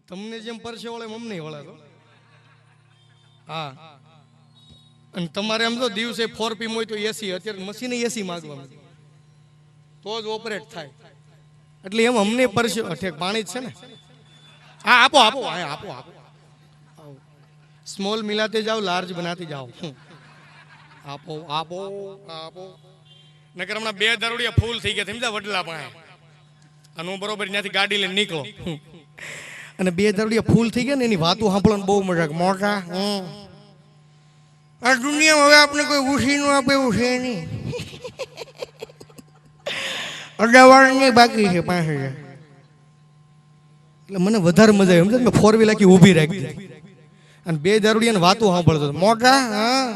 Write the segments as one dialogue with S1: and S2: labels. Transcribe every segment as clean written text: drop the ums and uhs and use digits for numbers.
S1: તમને જેમ પરસે વળે અમને વળે તો હા. અને તમારે એમ તો દિવસે 4 PM હોય તો એસી, અત્યારે મશીન એસી માંગવા તો જ ઓપરેટ થાય. એટલે એમ અમને પરસે પાણી જ છે ને. હા આપો આપો આપો આપો. સ્મોલ મિલાતે જાઓ, લાર્જ બનાતી જાઓ. આપો આપો આપો. નકર હમણાં 2 દારૂડિયા ફૂલ થઈ ગયા સમજા વડલા પાસે. અને હું બરોબર ત્યાંથી ગાડી લઈને નીકળો અને 2 દારૂડિયા ફૂલ થઈ ગયા ને એની વાતો સાંભળવાની બહુ મજા. મોટા આ દુનિયામાં હવે આપણે કોઈ ઉછી નું આપે એવું છે નહીં. અડાવાળની બાકી છે 5000. એટલે મને વધારે મજા આવી. સમજ મેં 4 વ્હીલ આખી ઊભી રાખી અને 2 દારૂડિયાની વાતો સાંભળતો. મોટા હા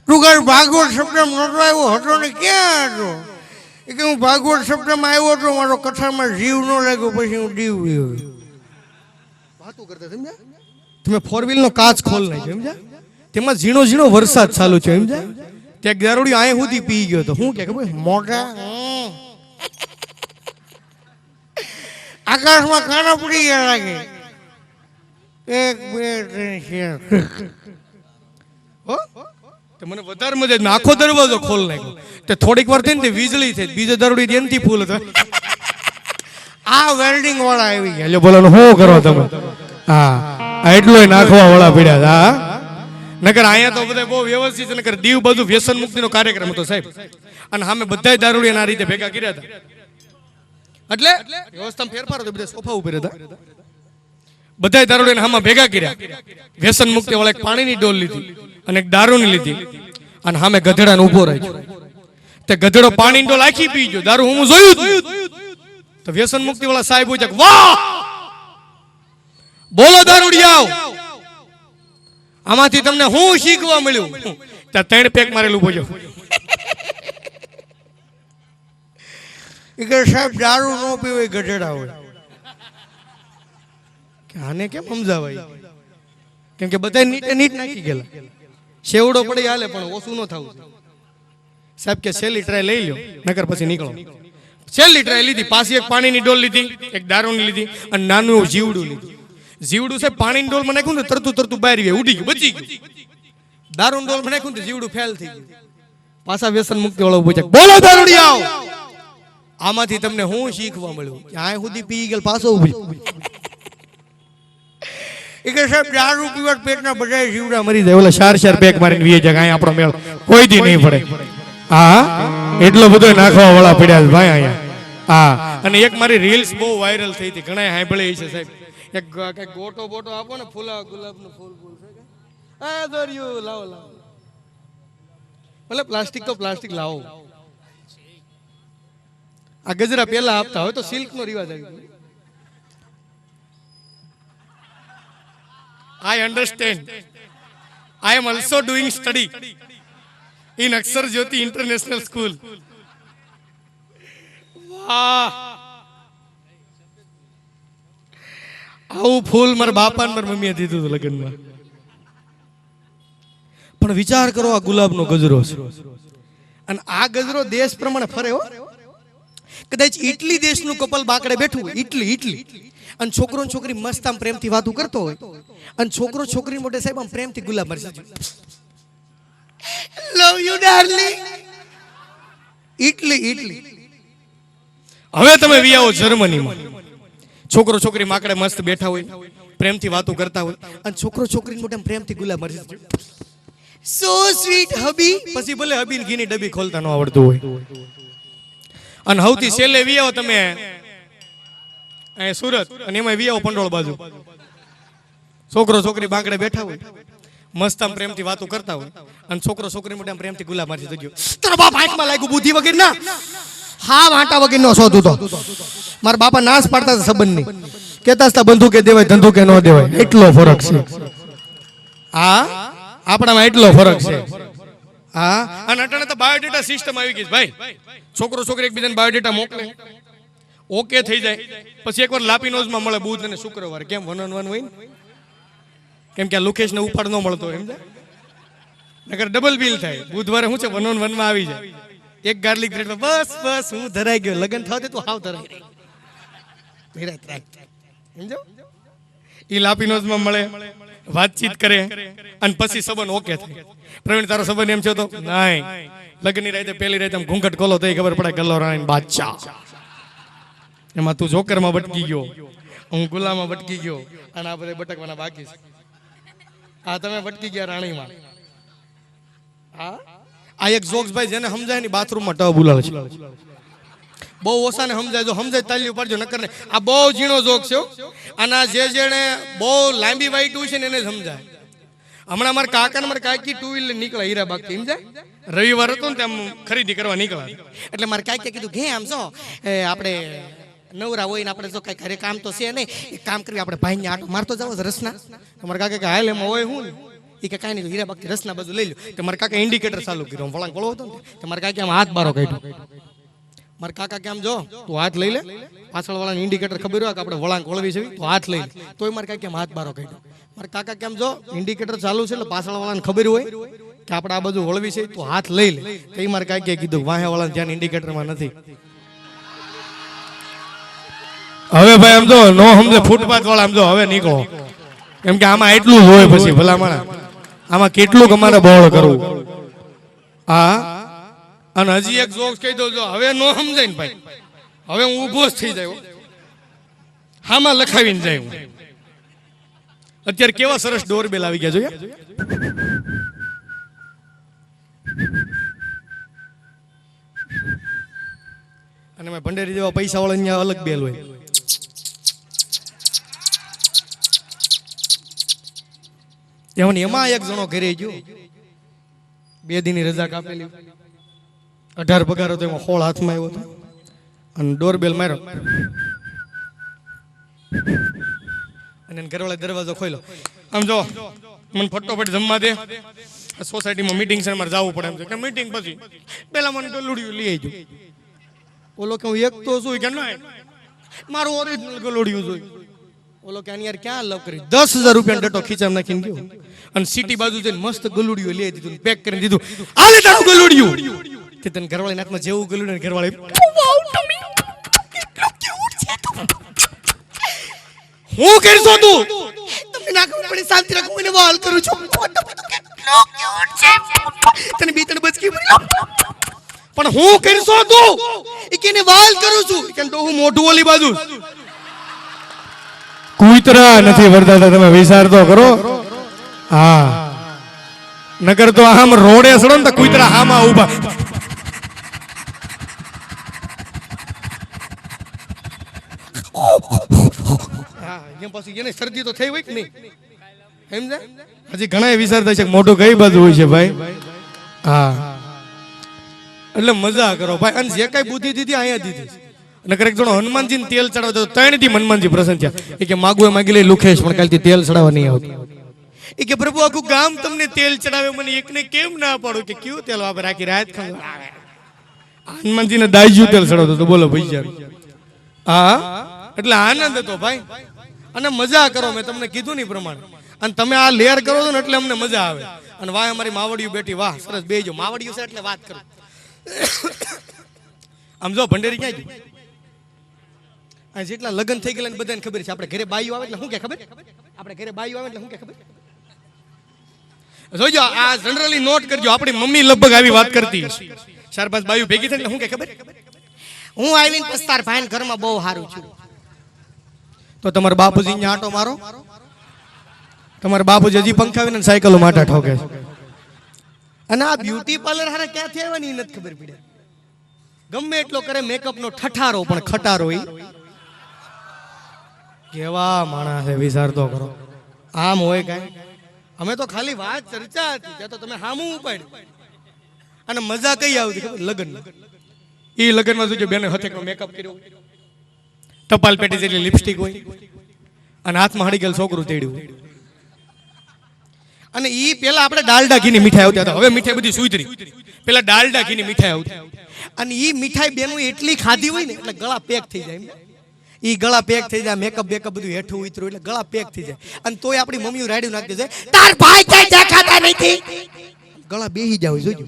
S1: તું કઈ ભાગવત શબ્દ નતો આવ્યો હતો ને ક્યાં હતો? એ કે હું ભાગવત શબ્દમાં આવ્યો હતો, મારો કથામાં જીવ ન લાગ્યો, પછી હું દીવ વાતો કરતા. સમજ્યા તમે 4 વ્હીલ નો કાચ ખોલ નાખ્યો. સમજ્યા તેમાં ઝીણો ઝીણો વરસાદ ચાલુ છે. સમજ્યા ત્યાં દારૂડિયો આય સુધી પી ગયો તો હું કે ખબર મોટા આકાશમાં કાના પડી ગયા લાગે. 1 2 3 મને વધારે મજા આવી. આખો દરવાજો ખોલ નાખ્યો. તે થોડીક વાર થઈ ને વીજળી થઈ, બીજો દારૂડી એનથી ફૂલ હતો. આ વેલ્ડિંગ વાળા આવી ગયા. એટલે બોલો શું કરો તમે? હા એટલોય નાખવા વાળા પીડ્યા હતા. નકર અહીંયા તો બધા બહુ વ્યવસ્થિત. નકર દીવ બાજુ વ્યસન મુક્તિનો કાર્યક્રમ હતો સાહેબ. અને સામે બધા દારૂડિયા આ રીતે ભેગા કર્યા હતા. એટલે વ્યવસ્થામાં ફેરફાર હતો. બધા સોફા ઉપર હતા. બધા દારૂડિયાને આમાં ભેગા કર્યા. વ્યસન મુક્તિ વાળા એક પાણીની ડોલ લીધી અને એક દારૂની લીધી અને સામે ગધેડાને ઉભો રાખ્યો. તે ગધેડો પાણીની ડોલ આખી પી ગયો. દારૂ હું જોયું તો વ્યસન મુક્તિ વાળા સાહેબ પૂછ્યા વાહ બોલો દારૂડિયાઓ આમાંથી તમને શું શીખવા મળ્યું? ત્યાં 3 પેક મારેલું બોલ્યો. એ કે સાહેબ દારૂ ન પીવે ગધેડા હોય. આને કેમ સમજાવાય? કેમ કે બધા નીટ નાખી ગયેલા. શેવડો પડી હાલે પણ ઓછું ન થવું. સાહેબ કે છેલ્લી ટ્રાય લઈ લ્યો નકર પછી નીકળો. છેલ્લી ટ્રાય લીધી. પાછી એક પાણીની ડોલ લીધી, એક દારૂની લીધી અને નાનું એવું જીવડું લીધું. જીવડું છે પાણીની ડોલ માં નાખ્યું ને તરતું બહાર ગયું, ઉડી ગયું, બચી ગયું. દારૂની ડોલ માં નાખ્યું ને જીવડું ફેલ થઈ ગયું. પાછા વ્યસન મુક્તિ વાળો પૂછે બોલો દારૂડિયાઓ આમાંથી તમને શું શીખવા મળ્યું? આ સુધી પી ગયેલ પાછો ઉભી. એ કે સાહેબ દારૂ પીવા પેટના બધા જીવડા મરી જાય. ઓલા 4 પેક મારીને વીએ જાય. અહીંયા આપણો મેળ કોઈ દી નહીં પડે. હા એટલો બધો નાખવા વાળા પડ્યા છે ભાઈ અહીંયા. હા અને એક મારી રીલ્સ બહુ વાયરલ થઈ હતી. ઘણા સાંભળે છે સાહેબ. એક ગોટો બોટો આપો ને ફૂલા ગુલાબનું ફૂલ ફૂલ છે. આ દોર્યું લાવો લાવો. ભલે પ્લાસ્ટિક તો પ્લાસ્ટિક લાવો. આ ગજરા પેલા આપતા હોય તો સિલ્ક નો રિવાજ આવી ગયો. I understand. I am also doing study in Aksar Jyoti International School. વાહ આવું ફૂલ મારા બાપા ને મારા મમ્મીએ દીધું હતું લગ્નમાં. પણ વિચાર કરો આ ગુલાબનો ગજરો છે અને આ ગજરો દેશ પ્રમાણે ફરે હો. કદાચ ઇટલી દેશનું કપલ બાકડે બેઠું હોય, ઇટલી અને છોકરો ને છોકરી મસ્ત આમ પ્રેમથી વાતો કરતો હોય અને છોકરો છોકરી મોટે સાહેબ આમ પ્રેમથી ગુલાબ મારી લવ યુ ડાર્લિંગ. ઇટલી હવે તમે વિયાઓ જર્મનીમાં. છોકરો છોકરી માકડે મસ્ત બેઠા હોય, પ્રેમથી વાતો કરતા હોય અને છોકરો છોકરી મોટે પ્રેમથી ગુલાબ મારી સો સ્વીટ હબી. પછી ભલે હબી ને ઘીની ડબ્બી ખોલતા ન આવડતું હોય. અને હવથી છેલ્લે વિયાઓ તમે સુરત અને એમાં વિયાઓ પંડોળ બાજુ. છોકરો છોકરી બાંકડે બેઠા હોય, મસ્ત આમ પ્રેમથી વાતો કરતા હોય અને છોકરો છોકરી મોટે પ્રેમથી ગુલાબ મારી જગ્યો. તારા બાપ આંખમાં લાગ્યું બુદ્ધિ વગર ના. હા વાંટા વગર નો શોધું તો મારા બાપા નાશ પાડતા હતા સંબંધ ની. કેતા હતા બંધુકે દેવાય ધંધુકે ન દેવાય. એટલો ફરક છે. હા આપણામાં એટલો ફરક છે. હા અને અટાણે તો બાયોડેટા સિસ્ટમ આવી ગઈ ભાઈ. છોકરો છોકરી એકબીજાને બાયોડેટા મોકલે, ઓકે થઈ જાય. પછી એકવાર લાપીનોઝમાં મળે બુધ અને શુક્રવાર. કેમ 1 on 1 હોય ને? કેમ કે આ લુકેશ ને ઉપાડ ન મળતો એમ છે. નકર ડબલ બિલ થાય. બુધવારે શું છે 1 on 1 માં આવી જાય. એક ગાર્લિક બ્રેડ બસ હું ધરાઈ ગયો. લગન થાવ તું હાવ ધરાઈ સમજો. ઈ લાપીનોઝમાં મળે, વાતચીત કરે અને પછી સંબંધ ઓકે થાય. પ્રવીણ તારો સંબંધ એમ છે તો નહીં, લગ્નની રાતે પહેલી રાતે આમ ઘૂંઘટ ખોલો તો ખબર પડે ગલ્લો રાણી બાદશાહ. એમાં તું જોકરમાં ભટકી ગયો, હું ગુલામાં ભટકી ગયો અને આ બધા ભટકવાના બાકી છે. આ તમે ભટકી ગયા રાણીમાં. આ એક જોક્સ ભાઈ જેને સમજાય ને બાથરૂમમાં ટબ બોલાવે છે. બહુ ઓછાને સમજાય, જો સમજાય તાલી પાડજો, નકર ને. આ બહુ ઝીણો જોક છે અને આ જેને બહુ લાંબી વાઈટ હોય છે ને એને સમજાય. હમણાં મારા કાકા ને મારા કાકી ટુ વ્હીલર નીકળ્યા હીરાબાગ થી, સમજાય? રવિવાર હતો ને ત્યાં ખરીદી કરવા નીકળ્યા, એટલે મારા કાકી કીધું કે આમ જો આપણે નવરા હોય ને આપણે જો કઈ ઘરે કામ તો છે નહીં, એક કામ કરવી આપણે ભાઈને આટો મારતો જાવ રસના. તમારા કાકા કે હાલ એમાં હોય હું એ કે કાંઈ નહીં, હીરાબાગ થી રસના બાજુ લઈ લો. તમારા કાકા ઇન્ડિકેટર ચાલુ કર્યો, વળાંક વળો હતો ને તમારા કાકા આમ હાથ બારો કાઢ્યો. મારા કાકા કેમ જો તું હાથ લઈ લે, પાછળ વાળાને ઇન્ડિકેટર ખબર હોય કે આપણે વળાંક વળવી છે તો હાથ લઈ લે, તોય મારા કાકા કેમ હાથ બારો કાઢ્યો. મારા કાકા કેમ જો ઇન્ડિકેટર ચાલુ છે એટલે પાછળ વાળાને ખબર હોય કે આપણે આ બાજુ વળવી છે તો હાથ લઈ લે, તો એ મારા કાકે કીધું વાહે વાળાને ધ્યાન ઇન્ડિકેટરમાં નથી. હવે ભાઈ આમ જો નો સમજે ફૂટપાથ વાળા આમ જો હવે નીકળો, કેમ કે આમાં એટલું જ હોય પછી ભલા માણા, આમાં કેટલું અમારે બહોળ કરવું. હા, અને હજી એક જોક્સ કહી દઉં, જો હવે નો સમજાય ને ભાઈ, હવે હું ઊભો જ થઈ જાય, હામાં લખાવીને જાય હું. અત્યારે કેવા સરસ ડોરબેલ આવી ગયા જોઈએ, અને મેં ભંડેરી જેવા પૈસા વાળા અલગ બેલ હોય. એમાં એક જણો ઘરે ગયો, 2 દિનની રજા કાપેલી, 18 પગાર હતો, એમાં 16 હાથમાં આવ્યો હતો અને ડોરબેલ માર્યો અને ઘરવાળા દરવાજો ખોલ્યો. આમ જો મને ફટોફટ જમવા દે, સોસાયટીમાં મીટિંગ છે મારે જવું પડે એમ છે કે મીટિંગ પછી પેલા મને ગલુડિયું લઈ આવજો. ઓલો કે હું એક તો શું કે ના મારું ઓરિજિનલ ગલોડિયું જોઈ. ઓલો કે યાર ક્યાં લવ કરી, 10,000 રૂપિયા ડટો ખીચામ નાખીને ગયો અને સિટી બાજુ જઈને મસ્ત ગલુડિયું લઈ દીધું, પેક કરીને દીધું, આલે તારું ગલુડિયું. તે તને ઘરવાળી નાખમાં જેવું ગલુડિયું, ઘરવાળી હું કરશો તું, તમને ના ખબર પડે, શાંતિ રાખ, હું એને વાલ કરું છું, તને બીતણ બચકી પણ હું કરશો તું, એ કે વાલ કરું છું, કે હું મોઢું ઓલી બાજુ. કુતરા નથી વર્તાતા, તમે વિચાર તો કરો. હા, નગર તો આમ રોડે સડો ને તો કુતરા આમાં ઉભા. હા, એમ પછી એને શરદી તો થઈ હોય કે નહીં, સમજાય? હજી ઘણા વિચારતા છે મોઢું કઈ બાજુ હોય છે ભાઈ. હા, એટલે મજા કરો ભાઈ, અને જે કઈ બુદ્ધિ દીધી અહીંયા દીધી. નકર એક જણો હનુમાનજી ને તેલ ચડાવતો, 3 દી હનુમાનજી પ્રસન્ન થયા. એ કે માગુએ માગી લઈ લુખેશ, પણ કાલથી તેલ ચડાવવા નહીં આવતું. એ કે પ્રભુ આખું ગામ તમને તેલ ચડાવે, મને એકને કેમ ના પાડો, કે કયું તેલ વાપરે આખી રાત ખાવા. હનુમાનજી ને દાઈજુ તેલ ચડાવતો તો, બોલો ભાઈ. હા, એટલે આનંદ હતો ભાઈ, અને મજા કરો. મેં તમને કીધું ને પ્રમાણે, અને તમે આ લેર કરો છો ને એટલે અમને મજા આવે. અને વાહ અમારી માવડિયું બેઠી, વાહ સરસ બેજો, માવડિયું છે એટલે વાત કરો. આમ જો ભંડેરી ક્યાં ગયું, જેટલા લગ્ન થઈ ગયેલા બધાને ખબર છે. આપણે ઘરે બાઈઓ આવે એટલે શું કે ખબર, આપણે ઘરે બાઈઓ આવે એટલે શું કે ખબર, જોજો આ જનરલી નોટ કરજો. આપણી મમ્મી લગભગ આવી વાત કરતી, 4-5 બાઈઓ ભેગી થઈને શું કે ખબર, હું આવીને પસ્તાર ભાઈ ઘરમાં બહુ સારું છું. તો તમારા બાપુજી અહીંયા આટો મારો, તમારા બાપુજી હજી પંખાવીને સાયકલો માટા ઠોકે છે. અને આ બ્યુટી પાર્લર હારે ક્યાંથી આવવાની નથી ખબર પડે. ગમે એટલો કરે મેકઅપ નો ઠઠારો, પણ ખટારો ઈ કેવા માણસ છે, વિચાર તો કરો. આમ હોય કાંઈ, અમે તો ખાલી વાત ચર્ચા હતી, ત્યાં તો તમે હામું ઉપાડ્યું. અને મજા કઈ આવતી ખબર, લગ્ન. ઈ લગ્નમાં જોજો બેને હથેકનો મેકઅપ કર્યો, ટપાલ પેટી જેટલી લિપસ્ટિક હોય, અને હાથમાં હળી ગયેલ છોકરું તેડ્યું. અને ઈ પેલા આપણે ડાલડા ઘીની મીઠાઈ આવતી હતા, હવે મીઠાઈ બધી સુધરી. પેલા ડાલડા ઘીની મીઠાઈ આવતી, અને ઈ મીઠાઈ બેનું એટલી ખાધી હોય ને એટલે ગળા પેક થઈ જાય. ઈ ગળા પેક થઈ જાય, મેકઅપ બેકઅપ બધું હેઠું ઉતરું એટલે ગળા પેક થઈ જાય. અને તોય આપણી મમ્મીઓ રાડ્યું નાખતી છે, તાર ભાઈ ક્યાંય દેખાતા નથી, ગળા બેહી જાવ જોજો.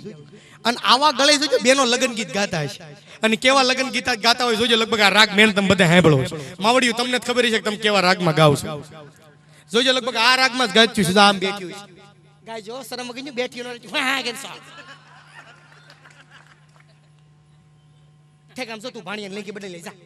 S1: અને આવા ગળે જોજો બેનો લગ્ન ગીત ગાતા હશે, અને કેવા લગ્ન ગીત ગાતા હોય જોજો. લગભગ આ રાગ મેન તમે બધા સાંભળો છો. માવડિયું તમને જ ખબર છે કે તમે કેવા રાગમાં ગાવ છો. જોજો લગભગ આ રાગમાં જ ગાચ્યું છે આમ બેઠી હોય છે ગાયજો શરમ વગરની બેઠી ન રહેતી હા કે સાલ ઠેક આમ તું ભાણિયાને લઈ કે બદલી લઈ જા